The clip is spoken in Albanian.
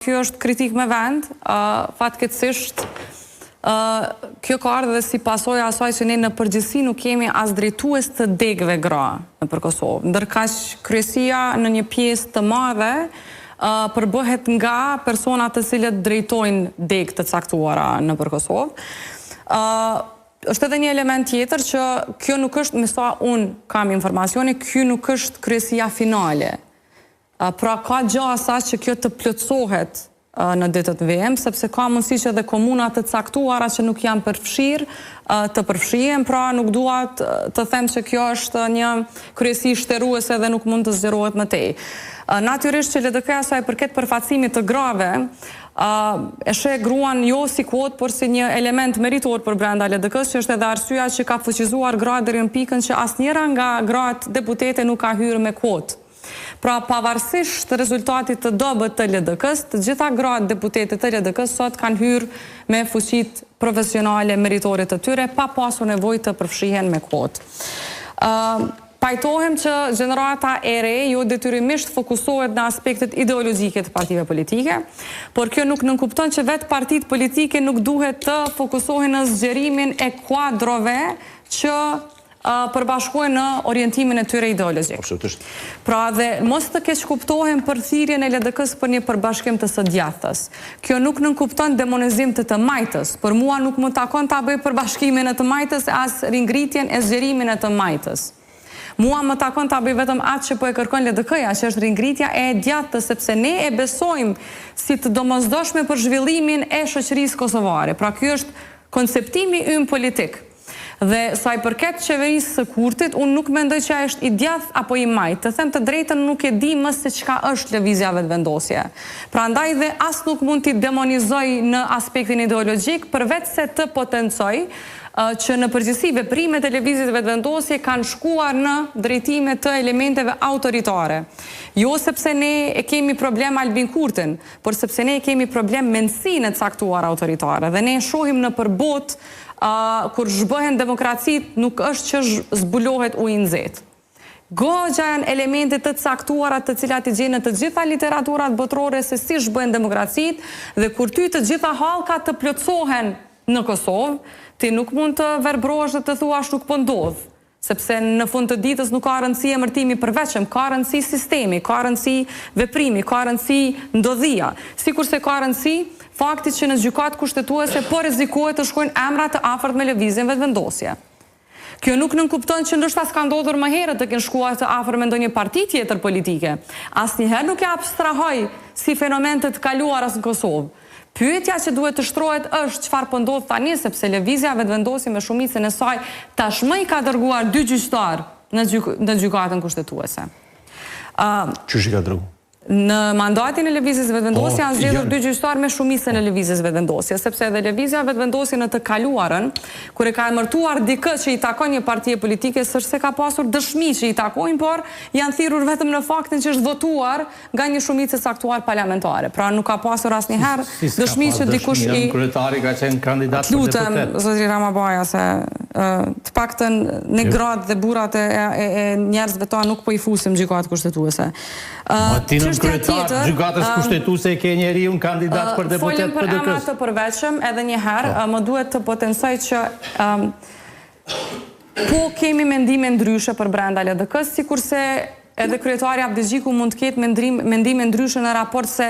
Kjo është kritik me vend, fatkeqësisht kjo ka ardhur dhe si pasojë asaj që ne në përgjithësi nuk kemi as drejtues të degëve gra nëpër Kosovë, ndërkaq kryesia në një pjesë të madhe përbëhet nga persona të cilët drejtojnë degë të caktuara nëpër Kosovë. Është edhe një element tjetër që kjo nuk është, me sa unë kam informacione, kjo nuk është kryesia finale. Pra ka gjë asaj që kjo të plotësohet në ditët VM, sepse ka mundësi që edhe komuna të caktuara që nuk janë përfshirë të përfshihen, pra nuk dua të them që kjo është një kryesi shtëruese dhe nuk mund të zgjerohet më tej. Natyrisht që LDK-ja sa i përket përfaqësimit të grave, e sheh gruan jo si kuotë, por si një element meritor për brenda LDK-s, që është edhe arsyeja që ka fuqizuar gratë deri në pikën që asnjëra nga gratë deputete nuk ka hyrë me kuotë. Pra pavarësisht rezultatit të dobët të LDK-s, të gjitha gratë deputete të LDK-s sot kanë hyrë me fuqit profesionale meritore të tyre, pa pasur nevojë të përfshihen me kuotë. Pajtohem që gjenerata e re jo detyrimisht fokusohet në aspektet ideologjike të partive politike, por kjo nuk nënkupton që vetë partitë politike nuk duhet të fokusohen në zgjerimin e kuadrove që përbashkohen në orientimin e tyre ideologjik. Absolutisht. Pra dhe mos të keq kuptohen për thirrjen e LDK-s për një përbashkim të së djathtës. Kjo nuk nënkupton demonizim të majtës. Për mua nuk më takon ta bëj përbashkimin e të majtës as ringritjen e zgjerimin e të majtës. Mua më takon ta bëj vetëm atë që po e kërkon LDK-ja, që është ringritja e djathtës, sepse ne e besojmë si të domosdoshme për zhvillimin e shoqërisë kosovare. Pra ky është konceptimi ynë politik. Dhe sa i përket qeverisë së Kurtit, unë nuk mendoj që ai është i djathtë apo i majtë. Të them të drejtën, nuk e di më se çka është lëvizja vetëvendosje. Prandaj dhe as nuk mund t'i demonizoj në aspektin ideologjik, përveç se të potencoj që në përgjithësi veprimet e lëvizjes vetëvendosje kanë shkuar në drejtime të elementeve autoritare. Jo sepse ne e kemi problem Albin Kurtin, por sepse ne e kemi problem mendësinë e caktuar autoritare. Dhe ne e shohim në përbot kur zhbëhen demokracit, nuk është që zbulohet ujë nxehtë. Goxha janë elementet të caktuara të cilat i gjen në të gjitha literaturat botërore se si zhbëhen demokracit, dhe kur ty të gjitha hallkat të plotësohen në Kosovë, ti nuk mund të verbrohesh dhe të thuash nuk po ndodh, sepse në fund të ditës nuk ka rëndësi emërtimi përveçëm, ka rëndësi sistemi, ka rëndësi veprimi, ka rëndësi ndodhia, sikurse ka rëndësi fakti që në gjykatë kushtetuese po rrezikohet të shkojnë emra të afërt me lëvizjen vetëvendosje. Kjo nuk nënkupton që ndoshta s'ka ndodhur më herët të kenë shkuar të afër me ndonjë parti tjetër politike. Asnjëherë nuk e abstrahoj si fenomen të kaluara në Kosovë. Pyetja që duhet të shtrohet është çfarë po ndodh tani, sepse lëvizja vetëvendosje me shumicën e saj tashmë i ka dërguar 2 gjyqtar në gjykatën kushtetuese. Çish i ka dërguar? Në mandatin e lëvizjes vetëvendosje janë zgjedhur 2 gjyqtar me shumicën e lëvizjes vetëvendosje, sepse edhe lëvizja vetëvendosje në të kaluarën, kur e ka emërtuar dikë që i takon një partie politike, s'është se ka pasur dëshmi që i takojnë, por janë thirrur vetëm në faktin që është votuar nga një shumicë e caktuar parlamentare. Pra nuk ka pasur asnjëherë dëshmi që dikush i kryetari ka qenë kandidat për deputet. Lutem, zotri Ramabaja, se të paktën ne gratë dhe burrat e njerëzve tonë nuk po i fusim gjykatë kushtetuese. Gjykatës kushtetuese ke njeriu kandidat për deputet për PDK-s. Folëm për të përveçëm edhe një herë, më duhet të potencoj që po kemi mendime ndryshe për brenda LDK-s, sikurse edhe kryetari Abdixhiku mund të ketë mendime ndryshe në raport se